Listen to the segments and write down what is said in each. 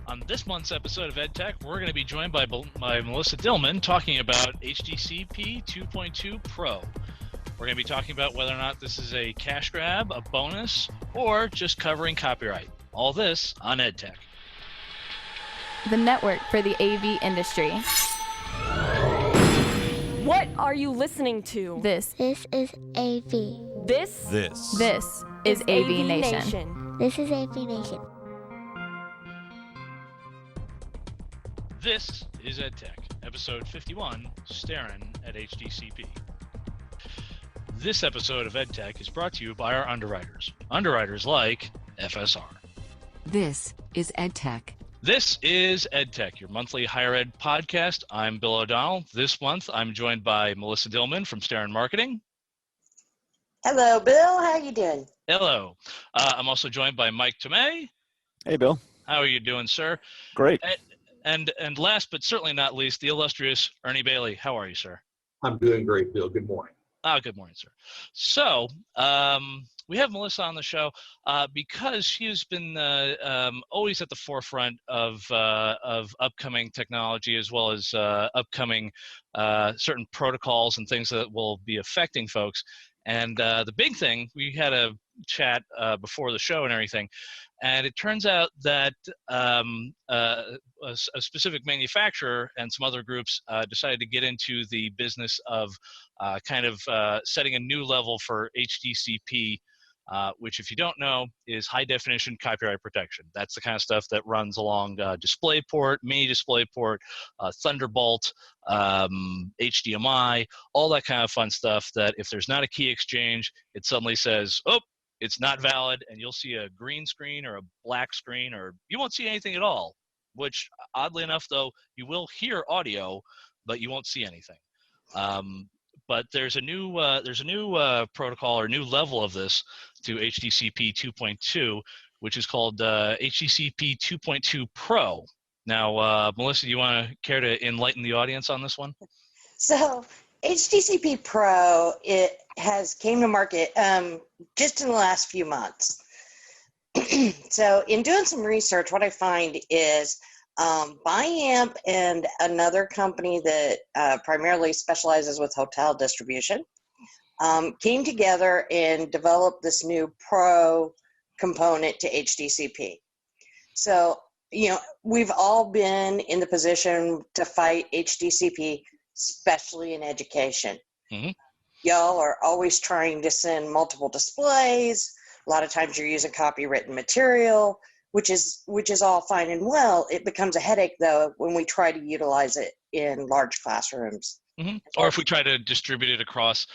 On this month's episode of EdTech, we're going to be joined by Melissa Dillman talking about HDCP 2.2 Pro. We're going to be talking about whether or not this is a cash grab, a bonus, or just covering copyright. All this on EdTech. The network for the AV industry. What are you listening to? This is AV. This is AVNation. This is AVNation. This is EdTech, episode 51, Staring at HDCP. This episode of EdTech is brought to you by our underwriters. Underwriters like FSR. This is EdTech. This is EdTech, your monthly higher ed podcast. I'm Bill O'Donnell. This month, I'm joined by Melissa Dillman from Staring Marketing. Hello, Bill. How you doing? Hello. I'm also joined by Mike Tomei. Hey, Bill. How are you doing, sir? Great. And last but certainly not least, the illustrious Ernie Bailey. How are you, sir? I'm doing great, Bill. Good morning. Good morning, sir. So we have Melissa on the show because she has been always at the forefront of upcoming technology, as well as upcoming certain protocols and things that will be affecting folks. And the big thing, we had a chat before the show and everything, and it turns out that a specific manufacturer and some other groups decided to get into the business of setting a new level for HDCP, which, if you don't know, is high definition copyright protection. That's the kind of stuff that runs along DisplayPort, mini DisplayPort, Thunderbolt, HDMI, all that kind of fun stuff that if there's not a key exchange, it suddenly says, oh, it's not valid, and you'll see a green screen or a black screen, or you won't see anything at all, which, oddly enough, though, you will hear audio, but you won't see anything. But there's a new protocol or new level of this to HDCP 2.2, which is called HDCP 2.2 Pro. Now, Melissa, do you want to care to enlighten the audience on this one? So, HDCP Pro, it has came to market just in the last few months. So, in doing some research, what I find is Biamp and another company that primarily specializes with hotel distribution came together and developed this new Pro component to HDCP. So, we've all been in the position to fight HDCP, especially in education. Mm-hmm. Y'all are always trying to send multiple displays. A lot of times you're using copywritten material, which is all fine and well. It becomes a headache, though, when we try to utilize it in large classrooms. Mm-hmm. Or if we try to distribute it across,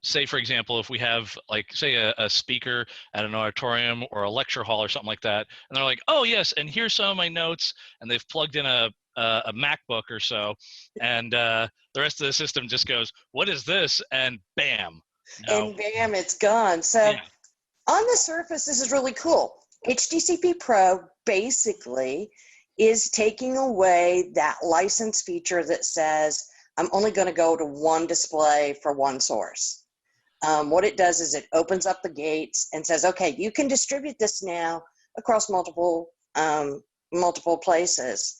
say, for example, if we have, a speaker at an auditorium or a lecture hall or something like that, and they're like, oh, yes, and here's some of my notes, and they've plugged in a MacBook or so, and the rest of the system just goes, what is this? And bam. And bam, it's gone. So on the surface, this is really cool. HDCP Pro basically is taking away that license feature that says, I'm only going to go to one display for one source. What it does is it opens up the gates and says, okay, you can distribute this now across multiple places.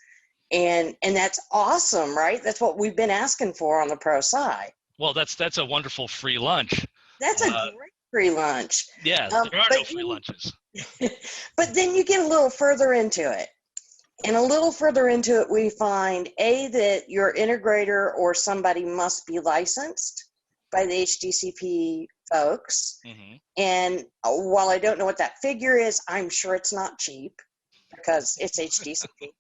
And that's awesome, right? That's what we've been asking for on the Pro side. Well, that's a wonderful free lunch. That's a great free lunch. Yeah, there are no free lunches. But then you get a little further into it. And a little further into it, we find, that your integrator or somebody must be licensed by the HDCP folks. Mm-hmm. And while I don't know what that figure is, I'm sure it's not cheap because it's HDCP.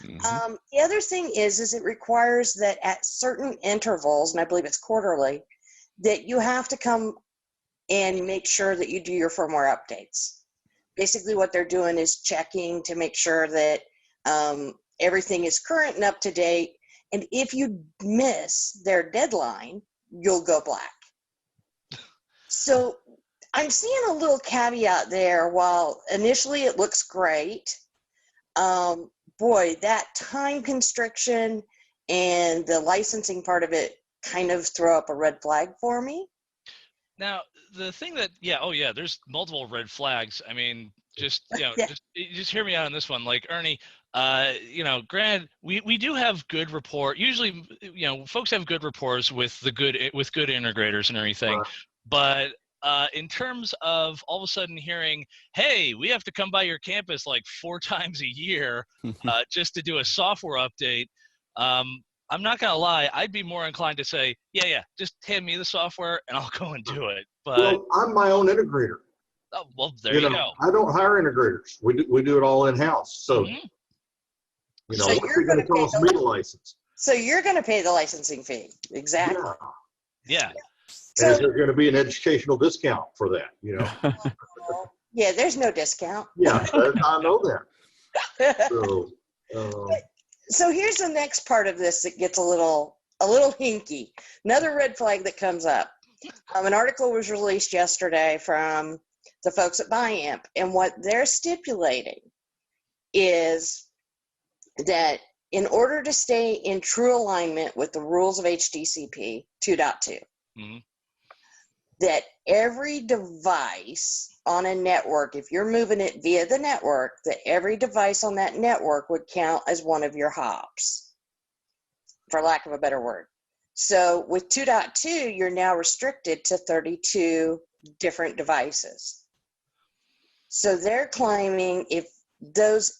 Mm-hmm. The other thing is it requires that at certain intervals, and I believe it's quarterly, that you have to come and make sure that you do your firmware updates. Basically what they're doing is checking to make sure that everything is current and up to date. And if you miss their deadline, you'll go black. So I'm seeing a little caveat there. While initially it looks great, boy, that time constriction and the licensing part of it kind of throw up a red flag for me. Now, the thing that, there's multiple red flags. I mean, just, Yeah. just hear me out on this one. Like Ernie, granted, we do have good rapport. Usually, folks have good rapport with good integrators and everything. Right. But in terms of all of a sudden hearing, hey, we have to come by your campus like 4 times a year just to do a software update. I'm not gonna lie, I'd be more inclined to say, yeah, just hand me the software and I'll go and do it. But Well, I'm my own integrator. oh, well, there you go. I don't hire integrators. We do it all in house. So So what's you're it going gonna to pay cost the me to license? So you're going to pay the licensing fee. Exactly. Yeah. Yeah. And is there going to be an educational discount for that? Yeah, there's no discount. Yeah, I know that. So here's the next part of this that gets a little hinky. Another red flag that comes up. An article was released yesterday from the folks at BuyAmp, and what they're stipulating is that in order to stay in true alignment with the rules of HDCP 2.2, that every device on a network, if you're moving it via the network, that every device on that network would count as one of your hops, for lack of a better word. So with 2.2, you're now restricted to 32 different devices. So they're claiming if those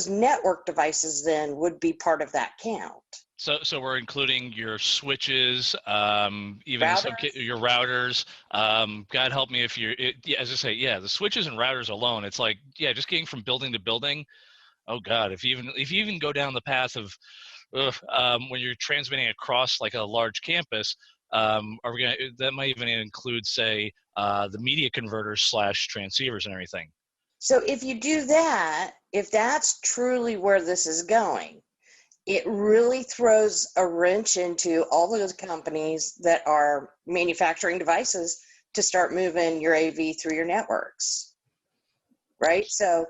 network devices then would be part of that count. So we're including your switches, even in some cases, your routers. God help me if as I say, the switches and routers alone, it's like, just getting from building to building. Oh God, if you even go down the path of when you're transmitting across like a large campus, that might even include, say, the media converters / transceivers and everything. So if you do that, if that's truly where this is going, it really throws a wrench into all those companies that are manufacturing devices to start moving your AV through your networks, right? So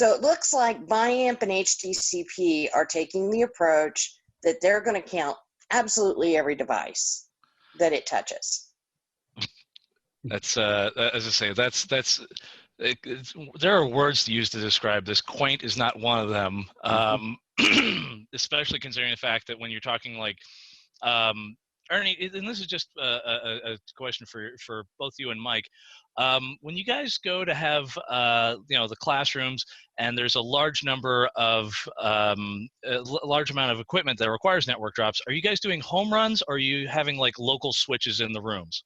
it looks like BuyAmp and HDCP are taking the approach that they're going to count absolutely every device that it touches. That's as I say, there are words to use to describe this. Quaint is not one of them. Especially considering the fact that when you're talking like Ernie, and this is just a question for both you and Mike, when you guys go to have the classrooms and there's a large number of large amount of equipment that requires network drops, are you guys doing home runs, or are you having like local switches in the rooms?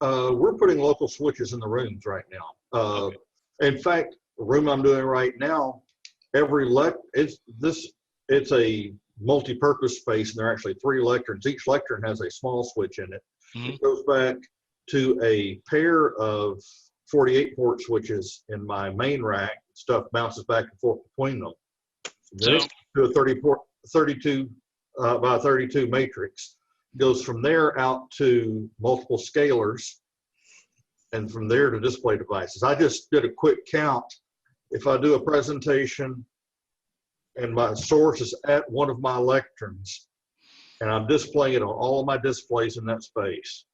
We're putting local switches in the rooms right now. Okay. In fact, the room I'm doing right now, it's a multi-purpose space, and there are actually 3 lecterns. Each lectern has a small switch in it. It goes back to a pair of 48-port switches in my main rack. Stuff bounces back and forth between them. So to a 32 by 32 matrix. Goes from there out to multiple scalers, and from there to display devices. I just did a quick count. If I do a presentation and my source is at one of my lecterns, and I'm displaying it on all of my displays in that space,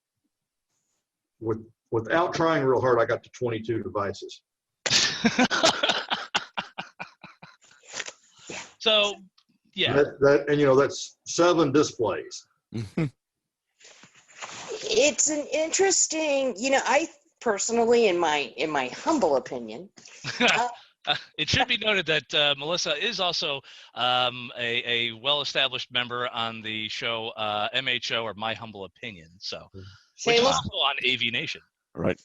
without trying real hard, I got to 22 devices. So, that's 7 displays. It's an interesting, I personally, in my humble opinion, it should be noted that Melissa is also a well-established member on the show MHO, or My Humble Opinion, which is also on AVNation. Right.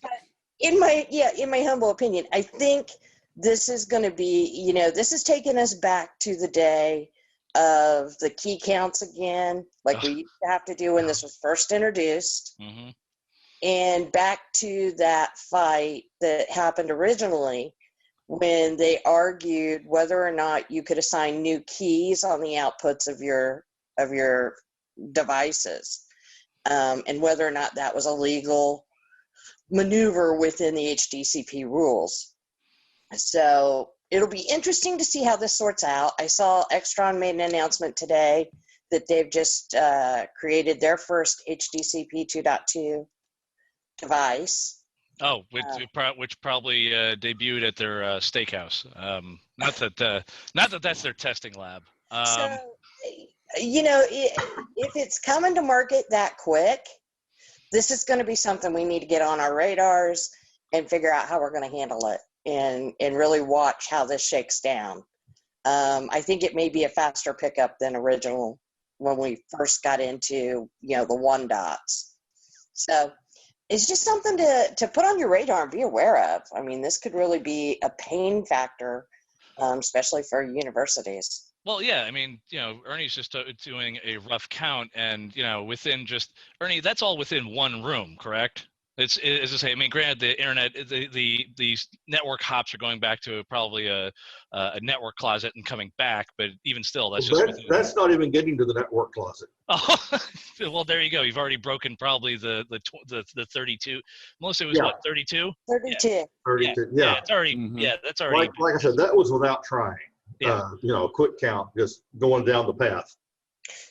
In my humble opinion, I think this is going to be, this is taking us back to the day of the key counts again, like we used to have to do when this was first introduced, and back to that fight that happened originally when they argued whether or not you could assign new keys on the outputs of your devices, and whether or not that was a legal maneuver within the HDCP rules. So it'll be interesting to see how this sorts out. I saw Extron made an announcement today that they've just created their first HDCP 2.2 device. Oh, which probably debuted at their steakhouse. Not that that's their testing lab. So, if it's coming to market that quick, this is going to be something we need to get on our radars and figure out how we're going to handle it and really watch how this shakes down. I think it may be a faster pickup than original when we first got into, the one dots. So it's just something to put on your radar and be aware of. I mean, this could really be a pain factor, especially for universities. Well, yeah, I mean, Ernie's just doing a rough count, and within just Ernie, that's all within one room, correct? It's as I say. I mean, granted, the internet, the network hops are going back to probably a network closet and coming back, but even still, that's that's not even getting to the network closet. Oh, well, there you go. You've already broken probably the 32. Melissa, it was what, 32? 32. Yeah. 32. Yeah. It's already. Mm-hmm. Yeah, that's already. Like I said, that was without trying. Yeah. A quick count, just going down the path.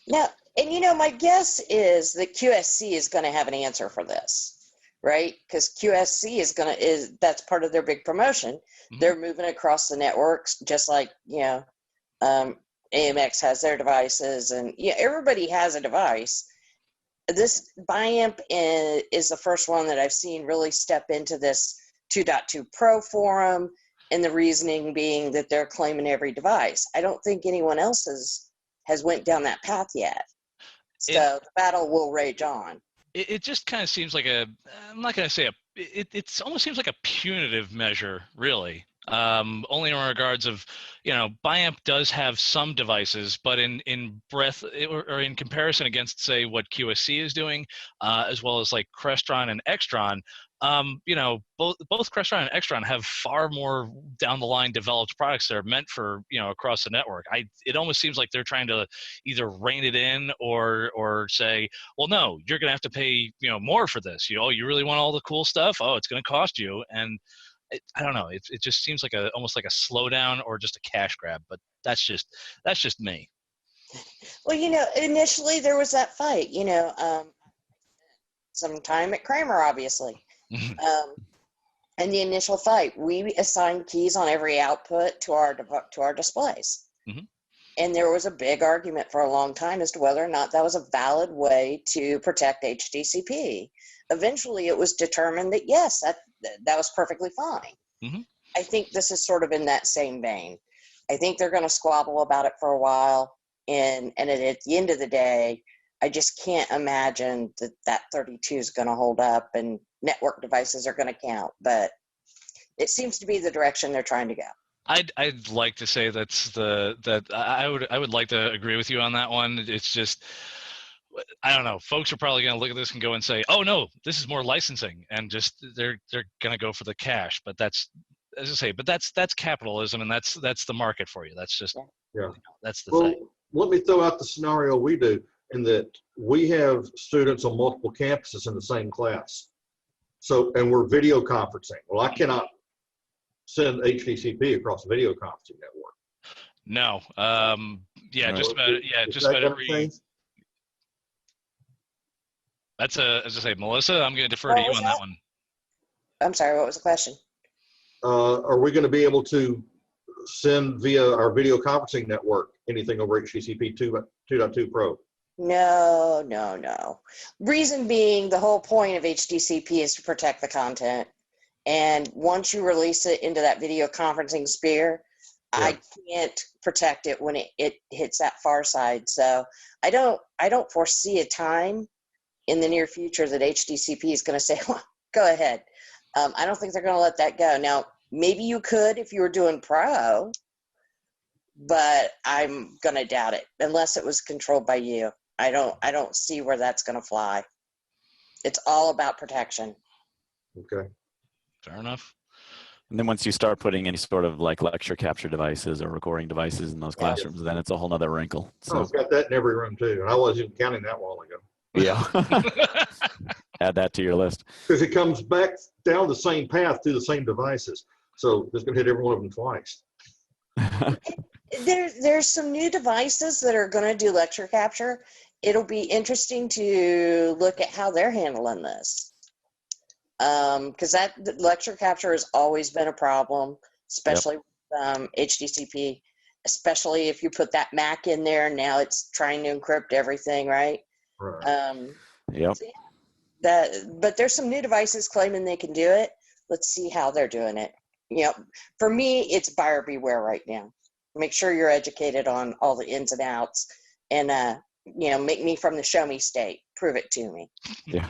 Now, and my guess is that QSC is going to have an answer for this, right? Because QSC that's part of their big promotion. Mm-hmm. They're moving across the networks, just like AMX has their devices, and everybody has a device. This BIAMP is the first one that I've seen really step into this 2.2 Pro forum. And the reasoning being that they're claiming every device. I don't think anyone else has went down that path yet. So the battle will rage on. It just kind of seems like I'm not going to say it almost seems like a punitive measure, really. Only in regards of, BIAMP does have some devices, but in breadth or in comparison against, say, what QSC is doing, as well as like Crestron and Extron, both Crestron and Extron have far more down the line developed products that are meant for, across the network. It almost seems like they're trying to either rein it in or say, well, no, you're going to have to pay, more for this. You really want all the cool stuff? Oh, it's going to cost you. And I don't know. It just seems like almost like a slowdown or just a cash grab, but that's just me. Well, initially there was that fight, some time at Kramer, obviously. And the initial fight, we assigned keys on every output to our displays. Mm-hmm. And there was a big argument for a long time as to whether or not that was a valid way to protect HDCP. Eventually, it was determined that yes, that was perfectly fine. Mm-hmm. I think this is sort of in that same vein. I think they're going to squabble about it for a while, and at the end of the day, I just can't imagine that 32 is going to hold up and network devices are going to count. But it seems to be the direction they're trying to go. I'd like to say I would like to agree with you on that one. It's just, I don't know. Folks are probably going to look at this and go and say, "Oh no, this is more licensing," and just they're going to go for the cash. But that's, as I say, that's capitalism, and that's the market for you. That's just that's the thing. Let me throw out the scenario we do, in that we have students on multiple campuses in the same class. So, and we're video conferencing. Well, I cannot send HDCP across a video conferencing network. No. Just about every. That's as I say, Melissa, I'm going to defer to you on that one. I'm sorry, what was the question? Are we going to be able to send via our video conferencing network anything over HDCP 2.2 Pro? No. Reason being, the whole point of HDCP is to protect the content. And once you release it into that video conferencing sphere, I can't protect it when it hits that far side. So I don't foresee a time in the near future that HDCP is going to say, well, go ahead. I don't think they're going to let that go. Now, maybe you could if you were doing Pro, but I'm going to doubt it unless it was controlled by you. I don't see where that's going to fly. It's all about protection. Okay. Fair enough. And then once you start putting any sort of like lecture capture devices or recording devices in those classrooms, then it's a whole nother wrinkle. So I've got that in every room too. And I wasn't even counting that a while ago. Yeah. Add that to your list. Because it comes back down the same path through the same devices. So it's going to hit every one of them twice. There's some new devices that are going to do lecture capture. It'll be interesting to look at how they're handling this. because that the lecture capture has always been a problem, especially with HDCP, especially if you put that MAC in there. Now it's trying to encrypt everything, right? Right. Yep. So but there's some new devices claiming they can do it. Let's see how they're doing it. For me, it's buyer beware right now. Make sure you're educated on all the ins and outs, and make me from the show me state. Prove it to me. Yeah.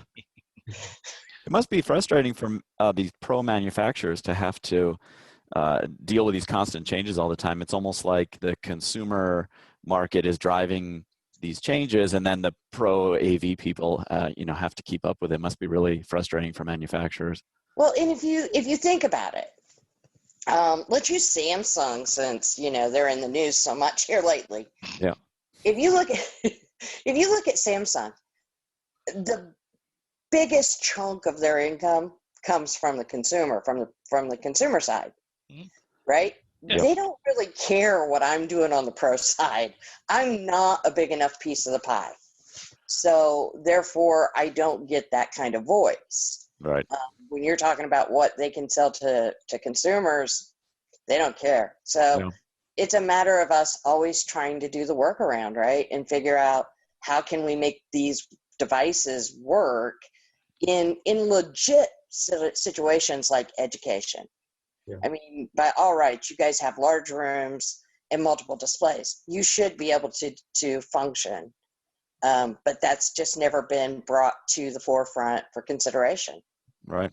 It must be frustrating for these pro manufacturers to have to deal with these constant changes all the time. It's almost like the consumer market is driving these changes, and then the pro AV people, have to keep up with it. It must be really frustrating for manufacturers. Well, and if you think about it, let's use Samsung, since they're in the news so much here lately. Yeah. If you look at Samsung, the biggest chunk of their income comes from the consumer, from the consumer side, right? Yeah. They don't really care what I'm doing on the pro side. I'm not a big enough piece of the pie, so therefore I don't get that kind of voice. Right. When you're talking about what they can sell to consumers, they don't care. So it's a matter of us always trying to do the workaround, right? And figure out how can we make these devices work in legit situations like education. Yeah. I mean, by all rights, you guys have large rooms and multiple displays. You should be able to function. But that's just never been brought to the forefront for consideration. Right.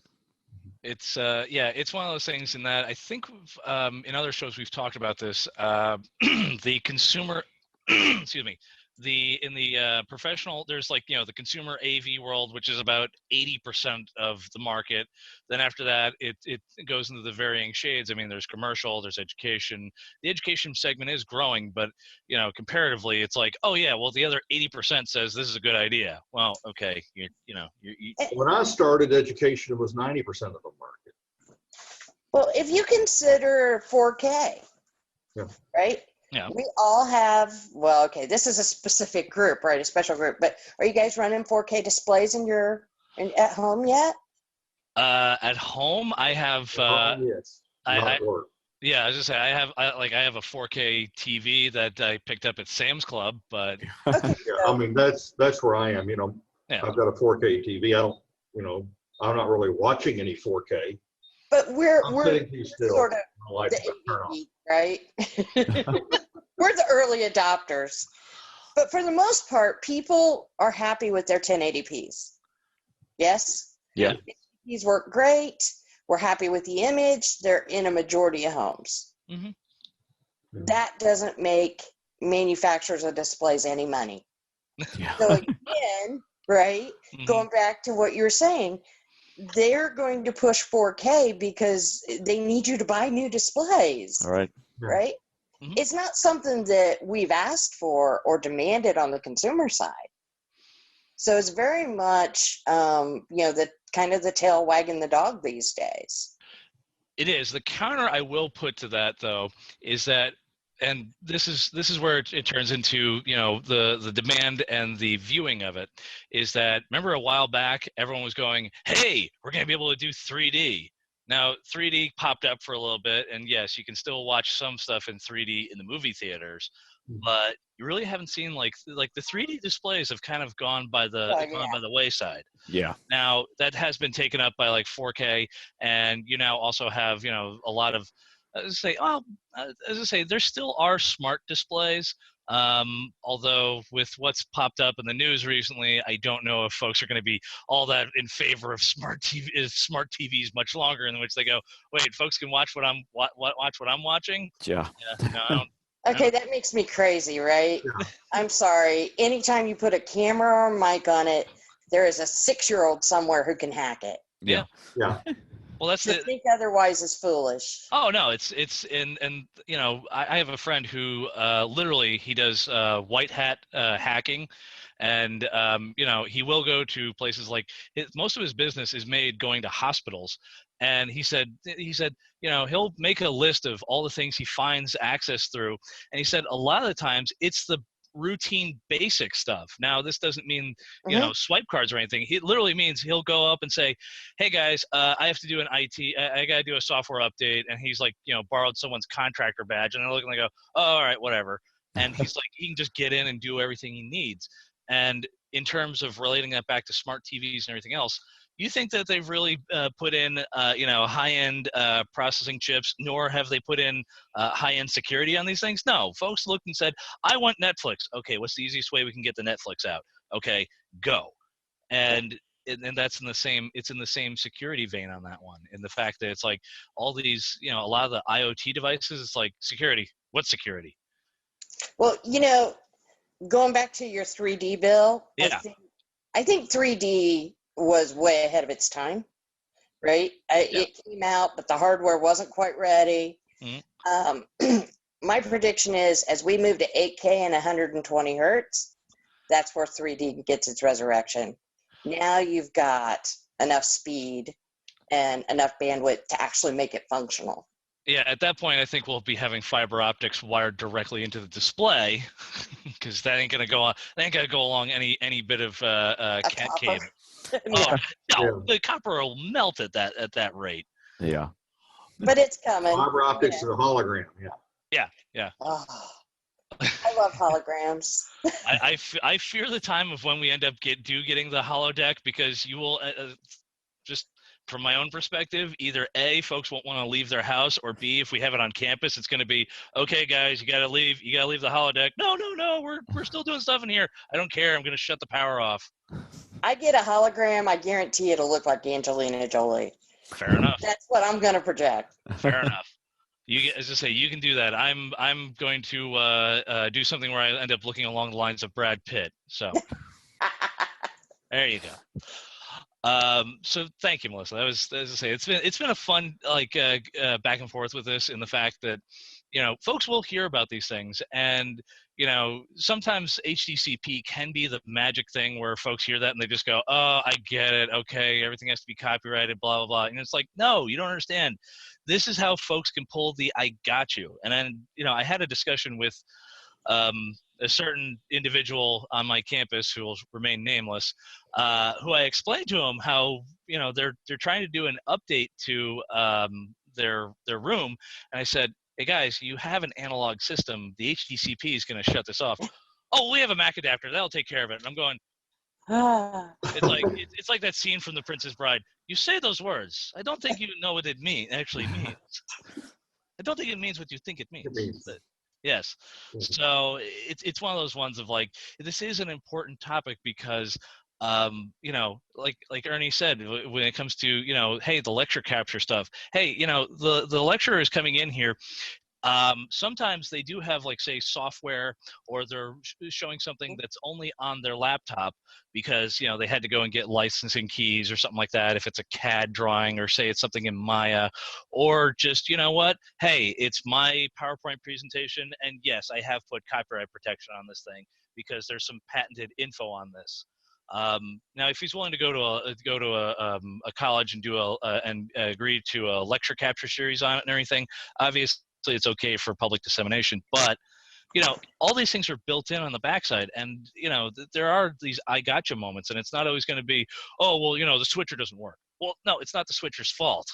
It's it's one of those things in that I think in other shows we've talked about this. The consumer, excuse me, in the professional, there's the consumer AV world, which is about 80% of the market. Then after that, it goes into the varying shades. I mean, there's commercial, there's education. The education segment is growing, but comparatively, it's the other 80% says this is a good idea. Well, okay, When I started, education was 90% of the market. Well, if you consider 4K, right? Yeah. We all have, this is a specific group, right? A special group. But are you guys running 4K displays at home yet? At home, I have. Yes. I was gonna say I have a 4K TV that I picked up at Sam's Club, but I mean that's where I am. I've got a 4K TV. I'm not really watching any 4K. But we're still. sort of the AV, right? We're the early adopters. But for the most part, people are happy with their 1080p's. Yes? Yeah. These work great. We're happy with the image. They're in a majority of homes. Mm-hmm. That doesn't make manufacturers of displays any money. Yeah. So again, right, going back to what you were saying, they're going to push 4K because they need you to buy new displays. All right. Right? Mm-hmm. It's not something that we've asked for or demanded on the consumer side. So it's very much, the kind of the tail wagging the dog these days. It is. The counter I will put to that, though, is that, and this is where it turns into the demand and the viewing of it, is that, remember a while back everyone was going, hey, we're going to be able to do 3D. Now 3D popped up for a little bit, and yes, you can still watch some stuff in 3D in the movie theaters, but you really haven't seen like the 3D displays have kind of gone by the wayside. Yeah. Now that has been taken up by 4K, and you now also have a lot of as I say, there still are smart displays. Although with what's popped up in the news recently, I don't know if folks are going to be all that in favor of smart TVs much longer. In which they go, wait, folks can watch what I'm watching. Yeah. No, I don't. Okay, that makes me crazy, right? Yeah. I'm sorry. Anytime you put a camera or mic on it, there is a 6-year-old somewhere who can hack it. Yeah. Yeah. Well, that's to think otherwise is foolish. Oh no, it's and I have a friend who literally he does white hat hacking, and he will go to places like most of his business is made going to hospitals, and he said he'll make a list of all the things he finds access through, and he said a lot of the times it's the routine basic stuff. Now, this doesn't mean, you Mhm. know, swipe cards or anything. It literally means he'll go up and say, hey guys, I have to do an I got to do a software update. And he's like, you know, borrowed someone's contractor badge, and they're looking like, oh, all right, whatever. And he's like, he can just get in and do everything he needs. And in terms of relating that back to smart TVs and everything else, you think that they've really put in, you know, high-end processing chips, nor have they put in high-end security on these things? No, folks looked and said, I want Netflix. Okay, what's the easiest way we can get the Netflix out? Okay, go. And that's in the same, it's in the same security vein on that one, in the fact that it's like all these, you know, a lot of the IoT devices, it's like security. What's security? Well, you know, going back to your 3D bill, Yeah. I think 3D was way ahead of its time, right? It came out, but the hardware wasn't quite ready. My prediction is, as we move to 8K and 120 hertz, that's where 3D gets its resurrection. Now you've got enough speed and enough bandwidth to actually make it functional. Yeah, at that point, I think we'll be having fiber optics wired directly into the display, because that ain't gonna go on. That ain't gonna go along any bit of cat cable. Oh no, the copper will melt at that rate. Yeah. But it's coming. Fiber optics is a hologram. Yeah. Oh, I love holograms. I fear the time of when we end up getting the holodeck, because you will just from my own perspective, either A, folks won't want to leave their house, or B, if we have it on campus, it's going to be, okay, guys, you got to leave the holodeck. No, we're still doing stuff in here. I don't care. I'm going to shut the power off. I get a hologram, I guarantee it'll look like Angelina Jolie. Fair enough. That's what I'm going to project. Fair enough. As I say, you can do that. I'm going to do something where I end up looking along the lines of Brad Pitt. So there you go. So thank you, Melissa. That was, as I say, it's been a fun back and forth with this, in the fact that, you know, folks will hear about these things, and, you know, sometimes HDCP can be the magic thing where folks hear that and they just go, oh, I get it. Okay, everything has to be copyrighted, blah, blah, blah. And it's like, no, you don't understand. This is how folks can pull the I got you. And then, you know, I had a discussion with a certain individual on my campus who will remain nameless, who I explained to him how, you know, they're trying to do an update to their room. And I said, hey guys, you have an analog system. The HDCP is going to shut this off. Oh, we have a MAC adapter. That'll take care of it. And I'm going, it's like that scene from The Princess Bride. You say those words. I don't think you know what it actually means. I don't think it means what you think it means. But, yes. So it's one of those ones of like, this is an important topic, because you know, like Ernie said, when it comes to, you know, hey, the lecture capture stuff, hey, you know, the lecturer is coming in here. Sometimes they do have, like, say, software, or they're showing something that's only on their laptop because, you know, they had to go and get licensing keys or something like that, if it's a CAD drawing, or say it's something in Maya, or just, you know what, hey, it's my PowerPoint presentation, and yes, I have put copyright protection on this thing because there's some patented info on this. Now, if he's willing to go to a college and do and agree to a lecture capture series on it and everything, obviously it's okay for public dissemination. But, you know, all these things are built in on the backside, and, you know, there are these I gotcha moments, and it's not always going to be, oh, well, you know, the switcher doesn't work. Well, no, it's not the switcher's fault.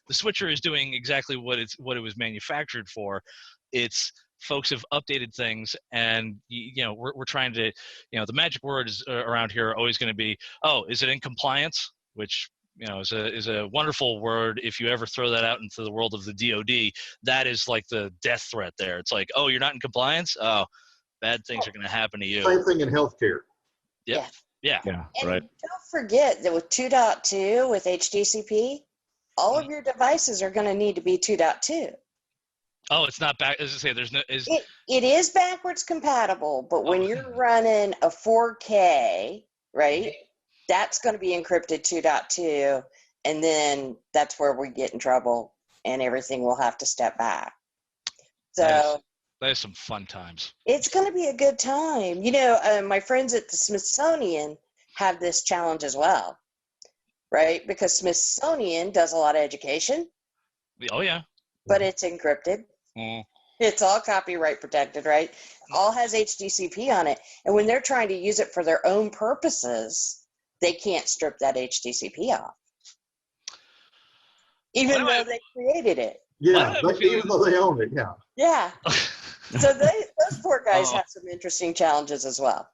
The switcher is doing exactly what it was manufactured for. It's folks have updated things, and, you know, we're trying to, you know, the magic words around here are always going to be, oh, is it in compliance? Which, you know, is a wonderful word. If you ever throw that out into the world of the DoD, that is like the death threat there. It's like, oh, you're not in compliance? Oh, bad things are going to happen to you. Same thing in healthcare. Yep. Yeah. And Right. don't forget that with 2.2, with HDCP, all of your devices are going to need to be 2.2. Oh, it's not back. As I say, there's no. It is backwards compatible, but when you're running a 4K, right, that's going to be encrypted 2.2, and then that's where we get in trouble, and everything will have to step back. So that is some fun times. it's going to be a good time. You know, my friends at the Smithsonian have this challenge as well, right? Because Smithsonian does a lot of education. Oh yeah. But it's encrypted. It's all copyright protected, right? All has HDCP on it. And when they're trying to use it for their own purposes, they can't strip that HDCP off. Even though they created it. Yeah, even though they own it, yeah. Yeah. So those poor guys have some interesting challenges as well.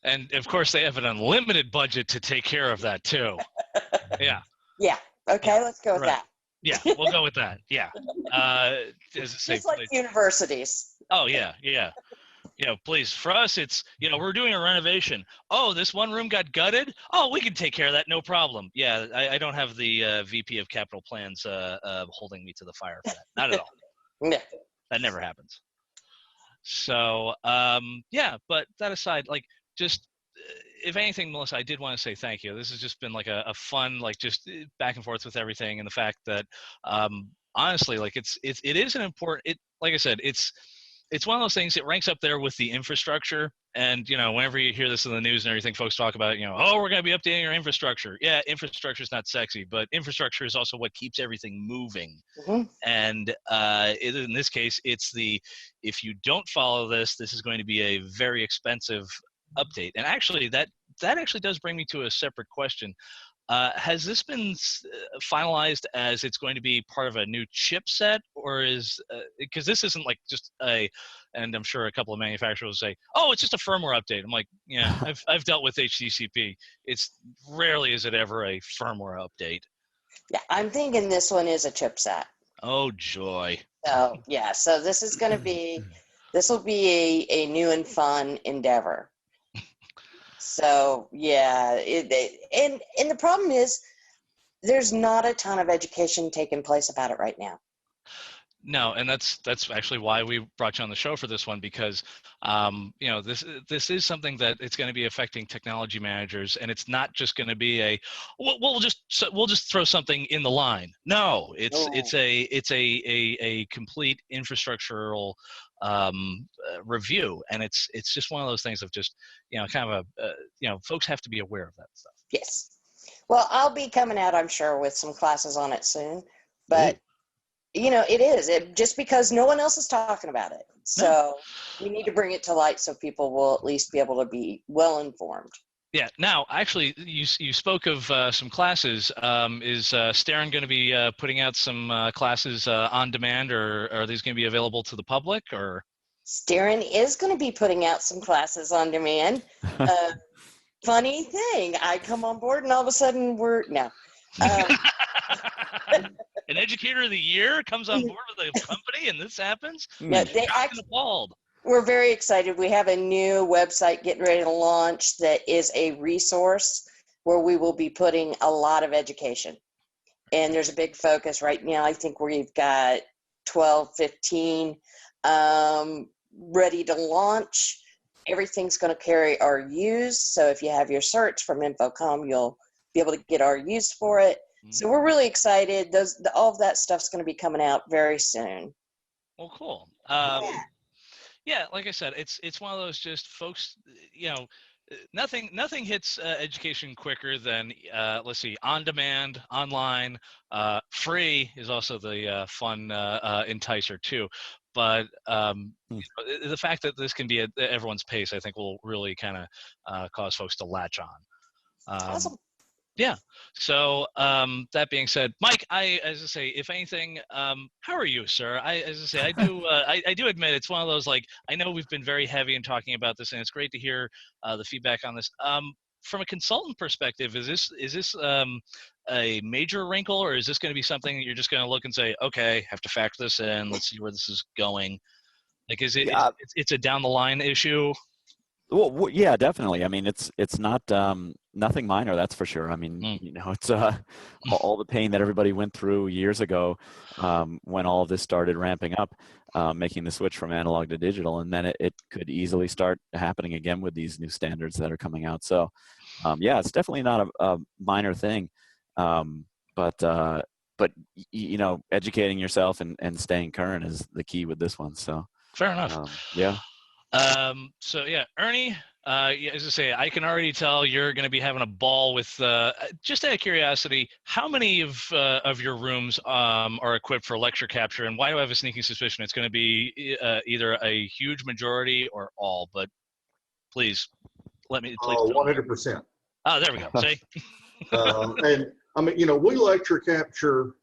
And of course, they have an unlimited budget to take care of that too. Yeah. Yeah. Okay, let's go with that. Yeah, we'll go with that. Yeah. Just like universities. Oh yeah, yeah. Please, for us, it's we're doing a renovation. Oh, this one room got gutted. Oh, we can take care of that, no problem. Yeah, I don't have the VP of Capital Plans holding me to the fire for that. Not at all. Yeah. That never happens. So yeah, but that aside, like just if anything, Melissa, I did want to say thank you. This has just been like a fun, like just back and forth with everything, and the fact that honestly, like it is an important. Like I said, it's one of those things. It ranks up there with the infrastructure. And whenever you hear this in the news and everything, folks talk about oh, we're going to be updating our infrastructure. Yeah, infrastructure is not sexy, but infrastructure is also what keeps everything moving. Mm-hmm. And in this case, it's if you don't follow this is going to be a very expensive update. And actually, that actually does bring me to a separate question. Has this been finalized as it's going to be part of a new chipset, or is because this isn't like just and I'm sure a couple of manufacturers will say, oh, it's just a firmware update. I'm like, yeah, I've dealt with HDCP. It's rarely is it ever a firmware update. Yeah, I'm thinking this one is a chipset. Oh, joy. So yeah, so this will be a new and fun endeavor. So yeah, and the problem is there's not a ton of education taking place about it right now. No, and that's actually why we brought you on the show for this one, because this is something that it's going to be affecting technology managers, and it's not just going to be we'll just throw something in the line. No, it's a complete infrastructural review, and it's just one of those things of just kind of folks have to be aware of that stuff. Yes. Well, I'll be coming out, I'm sure, with some classes on it soon, but it is just because no one else is talking about it. So we need to bring it to light so people will at least be able to be well informed. Yeah. Now, actually, you spoke of some classes. Is Staren going to be putting out some classes on demand, or are these going to be available to the public? Or Staren is going to be putting out some classes on demand. Funny thing, I come on board and all of a sudden an educator of the year comes on board with a company and this happens? Yeah, we're very excited. We have a new website getting ready to launch that is a resource where we will be putting a lot of education. And there's a big focus right now. I think we've got 12, 15 ready to launch. Everything's going to carry RUs. So if you have your certs from Infocom, you'll be able to get RUs for it. Mm-hmm. So we're really excited. All of that stuff's going to be coming out very soon. Well, cool. Yeah, like I said, it's one of those just folks, nothing hits education quicker than, let's see, on demand, online, free is also the fun enticer too. But the fact that this can be at everyone's pace, I think will really kind of cause folks to latch on. Awesome. Yeah. So that being said, Mike, as I say, if anything, how are you, sir? I do admit it's one of those, like, I know we've been very heavy in talking about this, and it's great to hear the feedback on this. From a consultant perspective, is this a major wrinkle, or is this going to be something that you're just going to look and say, okay, have to factor this in, let's see where this is going? Like, is it it's a down the line issue? Well, yeah, definitely. I mean, it's not nothing minor, that's for sure. I mean, it's all the pain that everybody went through years ago when all of this started ramping up, making the switch from analog to digital, and then it could easily start happening again with these new standards that are coming out. So, yeah, it's definitely not a minor thing, but educating yourself and staying current is the key with this one. So fair enough. Yeah. So yeah, Ernie, Yeah, as I say, I can already tell you're going to be having a ball with. Just out of curiosity, how many of your rooms are equipped for lecture capture, and why do I have a sneaking suspicion it's going to be either a huge majority or all? But please let me. Please. 100%. Oh, there we go. See. And I mean, we lecture capture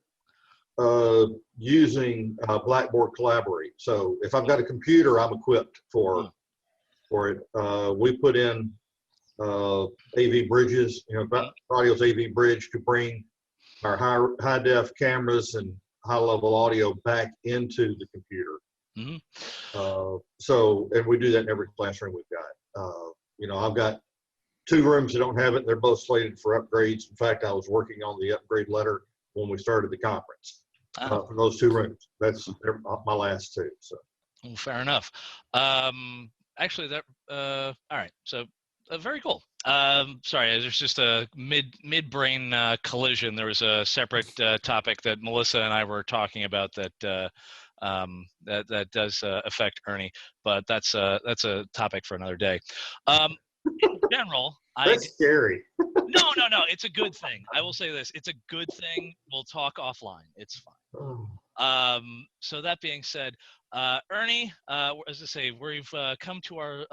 using Blackboard Collaborate. So if I've got a computer, I'm equipped for it. We put in AV bridges, Audio's AV bridge to bring our high def cameras and high level audio back into the computer. And we do that in every classroom we've got. I've got 2 rooms that don't have it. They're both slated for upgrades. In fact, I was working on the upgrade letter when we started the conference for those 2 rooms. That's my last 2. So. Well, fair enough. Actually, all right. So very cool. Sorry, there's just a mid-brain collision. There was a separate topic that Melissa and I were talking about that does affect Ernie, but that's a topic for another day. In general, that's scary. No. It's a good thing. I will say this: it's a good thing. We'll talk offline. It's fine. So that being said, Ernie, as I say, we've come to our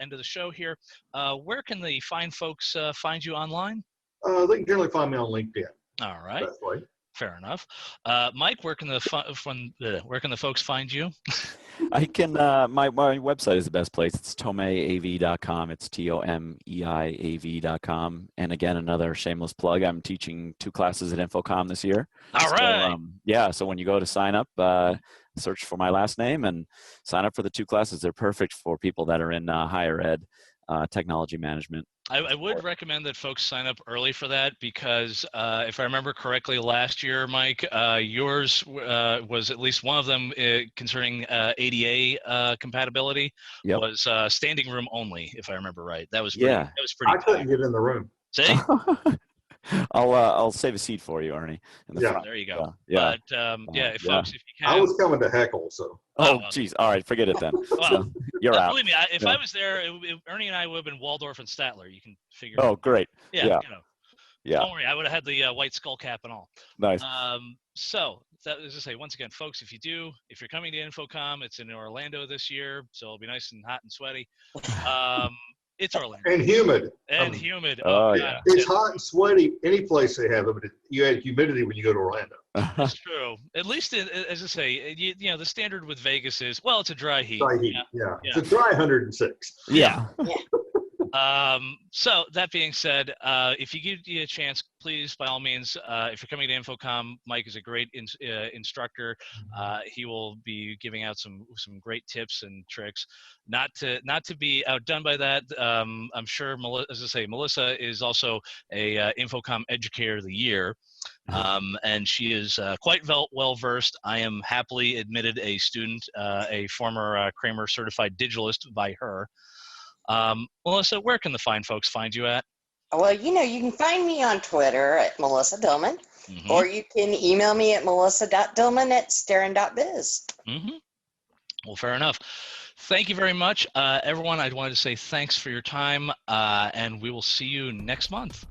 end of the show here. Where can the fine folks find you online? They can generally find me on LinkedIn. All right. That's right. Fair enough. Mike, where can the folks find you? I can. My website is the best place. It's tomeav.com. It's TOMEIAV.com. And again, another shameless plug. I'm teaching 2 classes at Infocom this year. All right. So when you go to sign up, search for my last name and sign up for the 2 classes. They're perfect for people that are in higher ed, technology management. I would recommend that folks sign up early for that because if I remember correctly, last year, Mike, yours was at least one of them concerning ADA compatibility was standing room only, if I remember right. That was pretty. That was pretty. I couldn't get in the room. See. I'll save a seat for you, Ernie. There you go. But folks, if you can. I was coming to heckle, so. Oh, geez. All right, forget it then. Well, you're out. Believe me, if I was there, Ernie and I would have been Waldorf and Statler. You can figure. Oh, great. Yeah. Don't worry, I would have had the white skull cap and all. Nice. So that is to say, once again, folks, if you're coming to Infocom, it's in Orlando this year, so it'll be nice and hot and sweaty. It's Orlando. And humid. Humid. Oh, yeah. It's hot and sweaty any place they have it, but you add humidity when you go to Orlando. That's true. At least, as I say, the standard with Vegas is, well, it's a dry heat. Dry heat, yeah. It's a dry 106. Yeah. So that being said, if you give you a chance, please, by all means, if you're coming to Infocom, Mike is a great instructor. He will be giving out some great tips and tricks. Not to be outdone by that, I'm sure, as I say, Melissa is also a Infocom Educator of the Year. And she is quite well versed. I am happily admitted a student, a former Kramer certified digitalist by her. Melissa, where can the fine folks find you at? Well, you can find me on Twitter at Melissa Dillman, or you can email me at melissa.dillman@starin.biz. Well, fair enough. Thank you very much, everyone. I wanted to say thanks for your time, and we will see you next month.